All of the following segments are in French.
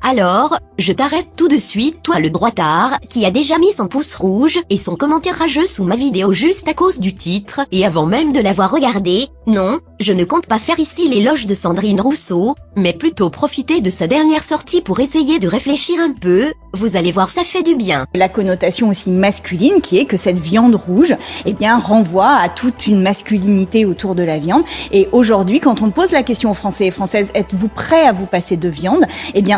Alors, je t'arrête tout de suite, toi le droitard, qui a déjà mis son pouce rouge et son commentaire rageux sous ma vidéo juste à cause du titre, et avant même de l'avoir regardé. Non, je ne compte pas faire ici l'éloge de Sandrine Rousseau, mais plutôt profiter de sa dernière sortie pour essayer de réfléchir un peu. Vous allez voir, ça fait du bien. La connotation aussi masculine qui est que cette viande rouge, renvoie à toute une masculinité autour de la viande. Et aujourd'hui, quand on pose la question aux Français et Françaises, êtes-vous prêts à vous passer de viande?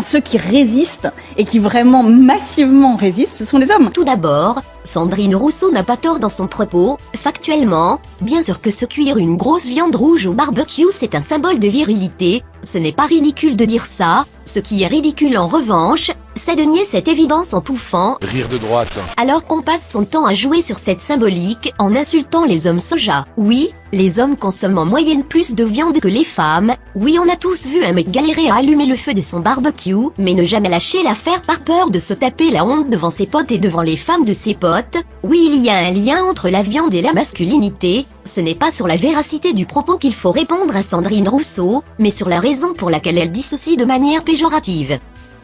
Ceux qui résistent et qui vraiment massivement résistent, ce sont les hommes. Tout d'abord, Sandrine Rousseau n'a pas tort dans son propos. Factuellement, bien sûr que se cuire une grosse viande rouge au barbecue c'est un symbole de virilité. Ce n'est pas ridicule de dire ça. Ce qui est ridicule en revanche, c'est de nier cette évidence en pouffant. Rire de droite. Alors qu'on passe son temps à jouer sur cette symbolique en insultant les hommes soja. Oui, les hommes consomment en moyenne plus de viande que les femmes. Oui, on a tous vu un mec galérer à allumer le feu de son barbecue, mais ne jamais lâcher l'affaire par peur de se taper la honte devant ses potes et devant les femmes de ses potes. Oui, il y a un lien entre la viande et la masculinité. Ce n'est pas sur la véracité du propos qu'il faut répondre à Sandrine Rousseau, mais sur la raison pour laquelle elle dissocie de manière péjorative.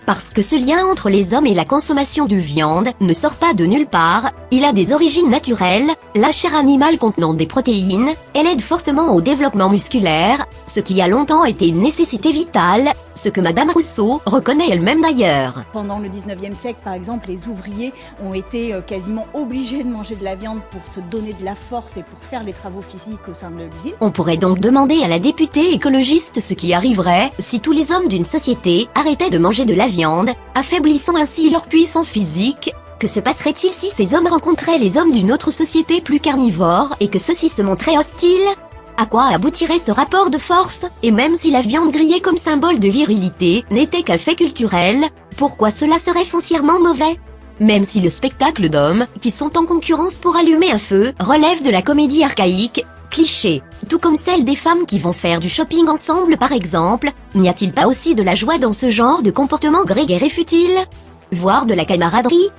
Parce que ce lien entre les hommes et la consommation de viande ne sort pas de nulle part, il a des origines naturelles. La chair animale contenant des protéines, elle aide fortement au développement musculaire, ce qui a longtemps été une nécessité vitale, ce que Madame Rousseau reconnaît elle-même d'ailleurs. Pendant le 19e siècle, par exemple, les ouvriers ont été quasiment obligés de manger de la viande pour se donner de la force et pour faire les travaux physiques au sein de l'usine. On pourrait donc demander à la députée écologiste ce qui arriverait si tous les hommes d'une société arrêtaient de manger de la viande, affaiblissant ainsi leur puissance physique. Que se passerait-il si ces hommes rencontraient les hommes d'une autre société plus carnivore et que ceux-ci se montraient hostiles? À quoi aboutirait ce rapport de force? Et même si la viande grillée comme symbole de virilité n'était qu'un fait culturel, pourquoi cela serait foncièrement mauvais? Même si le spectacle d'hommes, qui sont en concurrence pour allumer un feu, relève de la comédie archaïque, cliché, tout comme celle des femmes qui vont faire du shopping ensemble par exemple, n'y a-t-il pas aussi de la joie dans ce genre de comportement grégaire et futile? Voire de la camaraderie?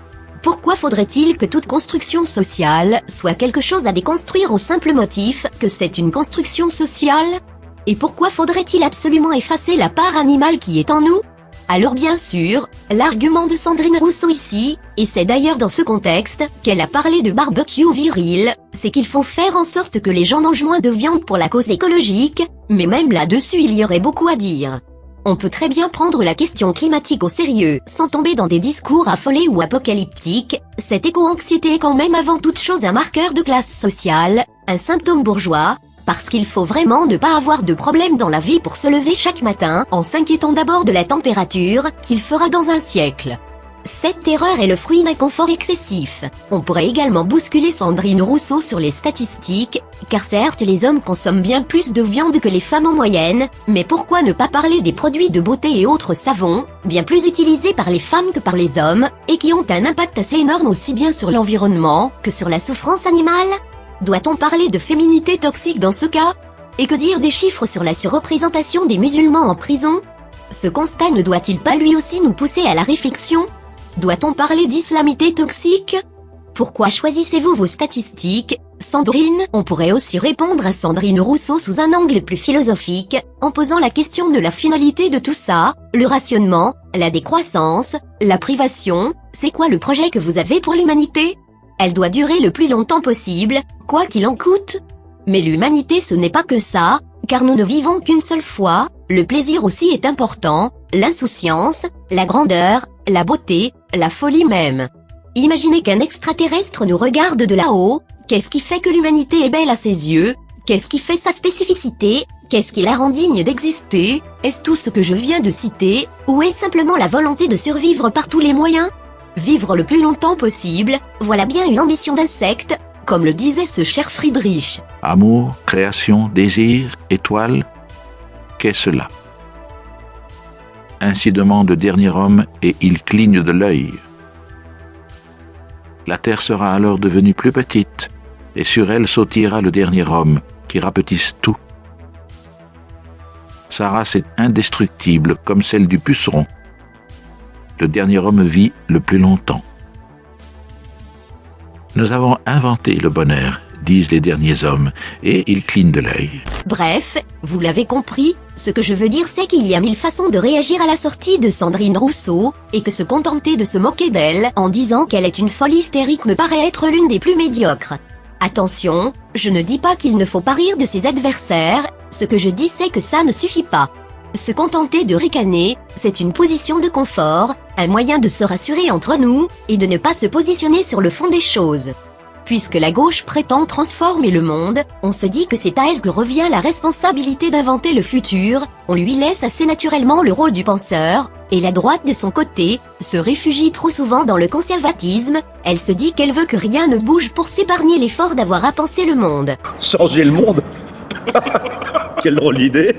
Pourquoi faudrait-il que toute construction sociale soit quelque chose à déconstruire au simple motif que c'est une construction sociale? Et pourquoi faudrait-il absolument effacer la part animale qui est en nous? Alors bien sûr, l'argument de Sandrine Rousseau ici, et c'est d'ailleurs dans ce contexte qu'elle a parlé de barbecue viril, c'est qu'il faut faire en sorte que les gens mangent moins de viande pour la cause écologique, mais même là-dessus il y aurait beaucoup à dire. On peut très bien prendre la question climatique au sérieux, sans tomber dans des discours affolés ou apocalyptiques. Cette éco-anxiété est quand même avant toute chose un marqueur de classe sociale, un symptôme bourgeois, parce qu'il faut vraiment ne pas avoir de problème dans la vie pour se lever chaque matin en s'inquiétant d'abord de la température qu'il fera dans un siècle. Cette terreur est le fruit d'un confort excessif. On pourrait également bousculer Sandrine Rousseau sur les statistiques, car certes les hommes consomment bien plus de viande que les femmes en moyenne, mais pourquoi ne pas parler des produits de beauté et autres savons, bien plus utilisés par les femmes que par les hommes, et qui ont un impact assez énorme aussi bien sur l'environnement que sur la souffrance animale? Doit-on parler de féminité toxique dans ce cas? Et que dire des chiffres sur la surreprésentation des musulmans en prison? Ce constat ne doit-il pas lui aussi nous pousser à la réflexion? Doit-on parler d'islamité toxique? Pourquoi choisissez-vous vos statistiques, Sandrine? On pourrait aussi répondre à Sandrine Rousseau sous un angle plus philosophique, en posant la question de la finalité de tout ça, le rationnement, la décroissance, la privation. C'est quoi le projet que vous avez pour l'humanité? Elle doit durer le plus longtemps possible, quoi qu'il en coûte. Mais l'humanité ce n'est pas que ça, car nous ne vivons qu'une seule fois, le plaisir aussi est important, l'insouciance, la grandeur, la beauté, la folie même. Imaginez qu'un extraterrestre nous regarde de là-haut, qu'est-ce qui fait que l'humanité est belle à ses yeux? Qu'est-ce qui fait sa spécificité? Qu'est-ce qui la rend digne d'exister? Est-ce tout ce que je viens de citer, ou est-ce simplement la volonté de survivre par tous les moyens? Vivre le plus longtemps possible, voilà bien une ambition d'insecte, comme le disait ce cher Friedrich. Amour, création, désir, étoile, qu'est cela? Ainsi demande le dernier homme, et il cligne de l'œil. La terre sera alors devenue plus petite, et sur elle sautillera le dernier homme, qui rapetisse tout. Sa race est indestructible, comme celle du puceron. Le dernier homme vit le plus longtemps. Nous avons inventé le bonheur, disent les derniers hommes, et ils clignent de l'œil. Bref, vous l'avez compris, ce que je veux dire c'est qu'il y a 1000 façons de réagir à la sortie de Sandrine Rousseau, et que se contenter de se moquer d'elle en disant qu'elle est une folle hystérique me paraît être l'une des plus médiocres. Attention, je ne dis pas qu'il ne faut pas rire de ses adversaires, ce que je dis c'est que ça ne suffit pas. Se contenter de ricaner, c'est une position de confort, un moyen de se rassurer entre nous, et de ne pas se positionner sur le fond des choses. Puisque la gauche prétend transformer le monde, on se dit que c'est à elle que revient la responsabilité d'inventer le futur, on lui laisse assez naturellement le rôle du penseur, et la droite de son côté, se réfugie trop souvent dans le conservatisme, elle se dit qu'elle veut que rien ne bouge pour s'épargner l'effort d'avoir à penser le monde. Changer le monde. Quelle drôle d'idée.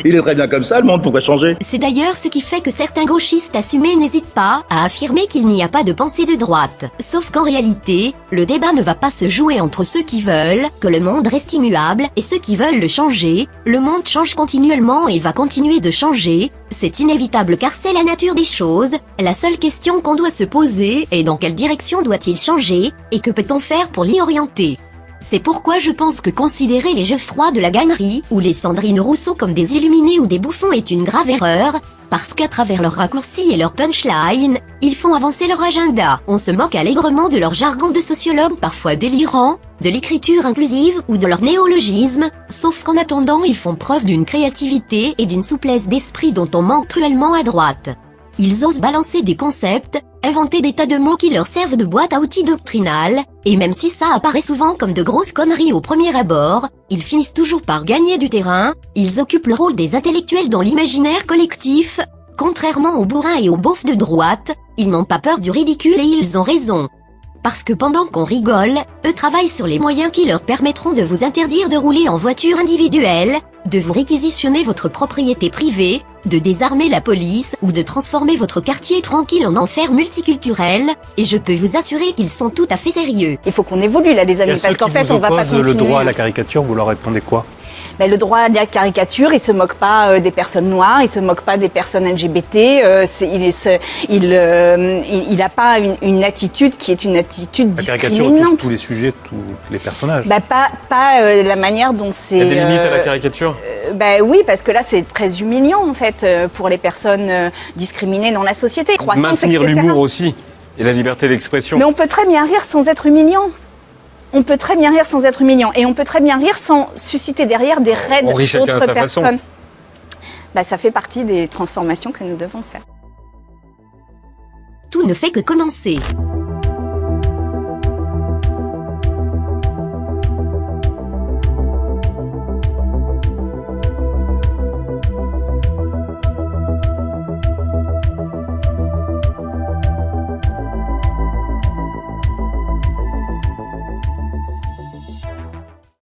Il est très bien comme ça, le monde, pourquoi changer? C'est d'ailleurs ce qui fait que certains gauchistes assumés n'hésitent pas à affirmer qu'il n'y a pas de pensée de droite. Sauf qu'en réalité, le débat ne va pas se jouer entre ceux qui veulent que le monde reste immuable et ceux qui veulent le changer. Le monde change continuellement et va continuer de changer. C'est inévitable car c'est la nature des choses. La seule question qu'on doit se poser est dans quelle direction doit-il changer et que peut-on faire pour l'y orienter. C'est pourquoi je pense que considérer les Geoffroy de la Gannerie ou les Sandrine Rousseau comme des illuminés ou des bouffons est une grave erreur, parce qu'à travers leurs raccourcis et leurs punchlines, ils font avancer leur agenda. On se moque allègrement de leur jargon de sociologue parfois délirant, de l'écriture inclusive ou de leur néologisme, sauf qu'en attendant ils font preuve d'une créativité et d'une souplesse d'esprit dont on manque cruellement à droite. Ils osent balancer des concepts, inventer des tas de mots qui leur servent de boîte à outils doctrinale, et même si ça apparaît souvent comme de grosses conneries au premier abord, ils finissent toujours par gagner du terrain, ils occupent le rôle des intellectuels dans l'imaginaire collectif. Contrairement aux bourrins et aux beaufs de droite, ils n'ont pas peur du ridicule et ils ont raison. Parce que pendant qu'on rigole, eux travaillent sur les moyens qui leur permettront de vous interdire de rouler en voiture individuelle, de vous réquisitionner votre propriété privée, de désarmer la police ou de transformer votre quartier tranquille en enfer multiculturel, et je peux vous assurer qu'ils sont tout à fait sérieux. Il faut qu'on évolue là, les amis, parce qu'en fait, on va pas continuer. Le droit à la caricature, vous leur répondez quoi? Ben, le droit à la caricature, il se moque pas des personnes noires, il se moque pas des personnes LGBT. Il a pas une attitude qui est une attitude la caricature discriminante. touche tous les sujets, tous les personnages. Ben, pas la manière dont c'est. Il y a des limites à la caricature. Ben oui, parce que là, c'est très humiliant en fait pour les personnes discriminées dans la société. Croissance, Maintenir etc. l'humour aussi et la liberté d'expression. Mais on peut très bien rire sans être humiliant. On peut très bien rire sans être humiliant. Et on peut très bien rire sans susciter derrière des raids On rit chacun à d'autres sa façon. personnes. Bah, ça fait partie des transformations que nous devons faire. Tout ne fait que commencer.